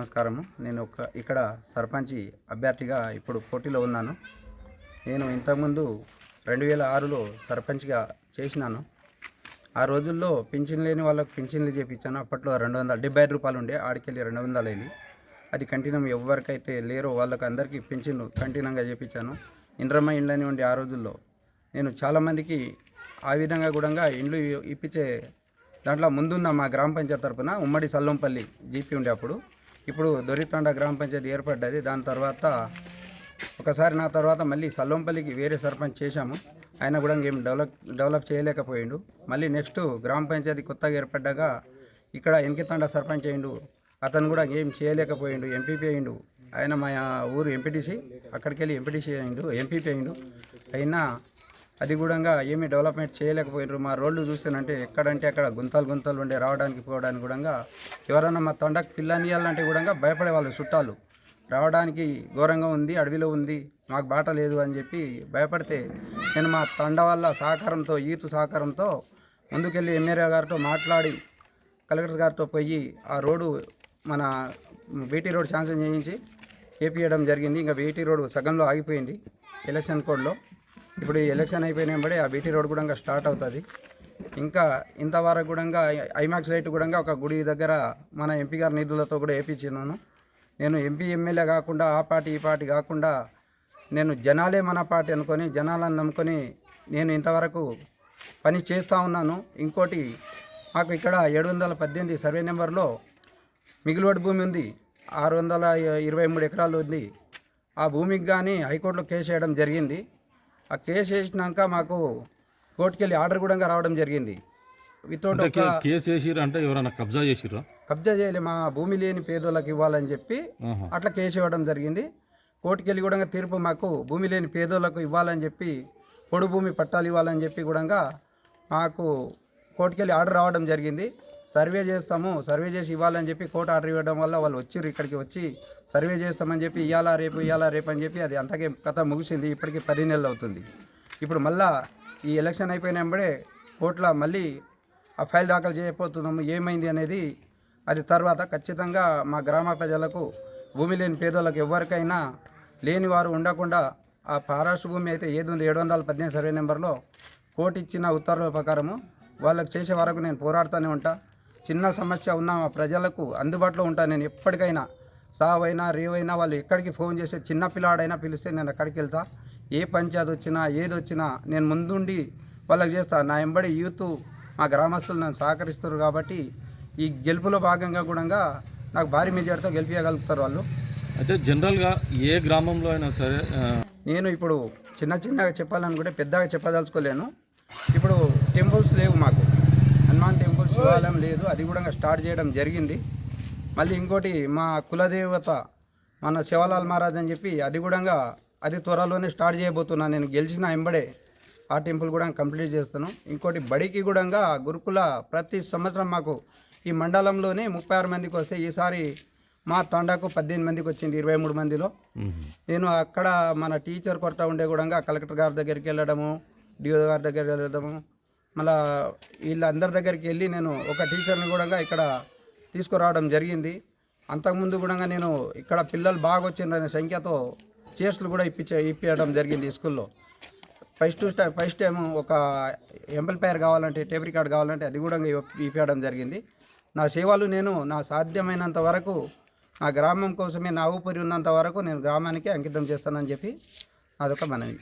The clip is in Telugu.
నమస్కారము. నేను ఇక్కడ సర్పంచి అభ్యర్థిగా ఇప్పుడు పోటీలో ఉన్నాను. నేను ఇంతకుముందు 2006లో సర్పంచ్గా చేసినాను. ఆ రోజుల్లో పింఛన్ లేని వాళ్ళకు పింఛన్లు చేయించాను. అప్పట్లో 275 రూపాయలు ఉండే, ఆడికెళ్ళి 200 అయింది. అది కంటిన్యం ఎవరికైతే లేరో వాళ్ళకి అందరికీ పింఛన్లు కంటిన్యంగా చేయించాను. ఇంద్రమ్మ ఇండ్లని ఉండే ఆ రోజుల్లో నేను చాలామందికి ఆ విధంగా కూడా ఇండ్లు ఇప్పించే దాంట్లో ముందున్న మా గ్రామ పంచాయతీ తరఫున ఉమ్మడి సల్లంపల్లి జీపీ ఉండే అప్పుడు. ఇప్పుడు దొరితండ గ్రామ పంచాయతీ ఏర్పడ్డది. దాని తర్వాత ఒకసారి నా తర్వాత మళ్ళీ సల్లంపల్లికి వేరే సర్పంచ్ చేశాము. ఆయన కూడా ఏం డెవలప్ చేయలేకపోయిండు. మళ్ళీ నెక్స్ట్ గ్రామ పంచాయతీ కొత్తగా ఏర్పడ్డాక ఇక్కడ ఎంకితండ సర్పంచ్ అయిండు. అతను కూడా ఏం చేయలేకపోయిండు, ఎంపీపీ అయిండు. ఆయన మా ఊరు ఎంపీటీసీ, అక్కడికి వెళ్ళి ఎంపీటీసీ అయిండు, ఎంపీపీ అయిండు. అయినా అది కూడా ఏమీ డెవలప్మెంట్ చేయలేకపోయినారు. మా రోడ్లు చూస్తేనంటే ఎక్కడంటే అక్కడ గుంతలు ఉండే, రావడానికి పోవడానికి కూడా ఎవరైనా మా తండకు పిల్లనియాలంటే కూడా భయపడేవాళ్ళు. చుట్టాలు రావడానికి ఘోరంగా ఉంది, అడవిలో ఉంది, మాకు బాట లేదు అని చెప్పి భయపడితే నేను మా తండ వాళ్ళ సహకారంతో, యూత్ సహకారంతో ముందుకెళ్ళి ఎమ్మెల్యే గారితో మాట్లాడి కలెక్టర్ గారితో పోయి ఆ రోడ్డు మన బీటీ రోడ్ శాంక్షన్ చేయించి వేపియడం జరిగింది. ఇంకా బీటీ రోడ్ సగంలో ఆగిపోయింది ఎలక్షన్ కోడ్లో. ఇప్పుడు ఈ ఎలక్షన్ అయిపోయినప్పుడే ఆ బీటీ రోడ్ కూడా స్టార్ట్ అవుతుంది. ఇంకా ఇంతవరకు కూడా ఐమాక్స్ లైట్ కూడా ఒక గుడి దగ్గర మన ఎంపీ గారి నిధులతో కూడా వేయించినాను. నేను ఎంపీ ఎమ్మెల్యే కాకుండా ఆ పార్టీ ఈ పార్టీ కాకుండా నేను జనాలే మన పార్టీ అనుకొని, జనాలను నమ్ముకొని నేను ఇంతవరకు పని చేస్తూ ఉన్నాను. ఇంకోటి మాకు ఇక్కడ 718 సర్వే నెంబర్లో మిగులుబడి భూమి ఉంది, 623 ఎకరాలు ఉంది. ఆ భూమికి కానీ హైకోర్టులో కేసు వేయడం జరిగింది. ఆ కేసు వేసినాక మాకు కోర్టుకెళ్ళి ఆర్డర్ కూడా రావడం జరిగింది. వితౌట్ కేసు వేసిరు అంటే ఎవరైనా కబ్జా చేసిరా? కబ్జా చేయలే, మా భూమి లేని పేదోళ్ళకి ఇవ్వాలని చెప్పి అట్లా కేసు ఇవ్వడం జరిగింది. కోర్టుకెళ్ళి కూడా తీర్పు మాకు భూమి లేని పేదోళ్ళకు ఇవ్వాలని చెప్పి, పొడు భూమి పట్టాలు ఇవ్వాలని చెప్పి కూడా మాకు కోర్టుకెళ్ళి ఆర్డర్ రావడం జరిగింది. సర్వే చేస్తాము, సర్వే చేసి ఇవ్వాలని చెప్పి కోర్టు ఆర్డర్ ఇవ్వడం వల్ల వాళ్ళు వచ్చిర్రు, ఇక్కడికి వచ్చి సర్వే చేస్తామని చెప్పి ఇవాళ రేపు అని చెప్పి అది అంతకే కథ ముగిసింది. ఇప్పటికి 10 నెలలు అవుతుంది. ఇప్పుడు మళ్ళా ఈ ఎలక్షన్ అయిపోయినప్పుడే కోర్టులో మళ్ళీ ఆ ఫైల్ దాఖలు చేయబోతున్నాము. ఏమైంది అనేది అది తర్వాత ఖచ్చితంగా మా గ్రామ ప్రజలకు, భూమి లేని పేదోళ్ళకి ఎవరికైనా లేని వారు ఉండకుండా ఆ ఫారెస్ట్ భూమి అయితే ఏది ఉంది 718 సర్వే నెంబర్లో కోర్టు ఇచ్చిన ఉత్తర్వుల ప్రకారము వాళ్ళకి చేసే వరకు నేను పోరాడుతూనే ఉంటా. చిన్న సమస్య ఉన్న మా ప్రజలకు అందుబాటులో ఉంటాను. నేను ఎప్పటికైనా సావైనా రేవైనా వాళ్ళు ఎక్కడికి ఫోన్ చేసే చిన్న పిల్లాడైనా పిలిస్తే నేను అక్కడికి వెళ్తా. ఏ పంచాయతీ వచ్చినా ఏది వచ్చినా నేను ముందుండి వాళ్ళకి చేస్తా. నా ఎంబడి యూత్ మా గ్రామస్తులు నన్ను సహకరిస్తారు కాబట్టి ఈ గెలుపులో భాగంగా కూడా నాకు భారీ మెజార్టీతో గెలిపించగలుగుతారు వాళ్ళు. అయితే జనరల్గా ఏ గ్రామంలో అయినా సరే నేను ఇప్పుడు చిన్నగా చెప్పాలనుకుంటే పెద్దగా చెప్పదలుచుకోలేను. ఇప్పుడు టెంపుల్స్ లేవు మాకు, హనుమాన్ టెంపుల్ శివాలయం లేదు, అది కూడా స్టార్ట్ చేయడం జరిగింది. మళ్ళీ ఇంకోటి మా కులదేవత మన శివలాల్ మహారాజ్ అని చెప్పి అది త్వరలోనే స్టార్ట్ చేయబోతున్నా. నేను గెలిచిన ఎంబడే ఆ టెంపుల్ కూడా కంప్లీట్ చేస్తాను. ఇంకోటి బడికి కూడా గురుకుల ప్రతి సంవత్సరం మాకు ఈ మండలంలోనే 36 మందికి వస్తే ఈసారి మా తండాకు 18 మందికి వచ్చింది 23 మందిలో. నేను అక్కడ మన టీచర్ కొరత ఉండే కూడా కలెక్టర్ గారి దగ్గరికి వెళ్ళడము, డిఓ గారి దగ్గరికి వెళ్ళడము, మళ్ళీ వీళ్ళందరి దగ్గరికి వెళ్ళి నేను ఒక టీచర్ని కూడా ఇక్కడ తీసుకురావడం జరిగింది. అంతకుముందు కూడా నేను ఇక్కడ పిల్లలు బాగా వచ్చిన సంఖ్యతో చేస్టులు కూడా ఇప్పించడం జరిగింది స్కూల్లో. ఫస్ట్ టైం ఒక ఎంప్లాయర్ కావాలంటే, టేప్ రికార్డ్ కావాలంటే అది కూడా ఇప్పించడం జరిగింది. నా సేవలు నేను నా సాధ్యమైనంత వరకు నా గ్రామం కోసమే, నా ఊపిరి ఉన్నంత వరకు నేను గ్రామానికి అంకితం చేస్తానని చెప్పి అదొక మనవి.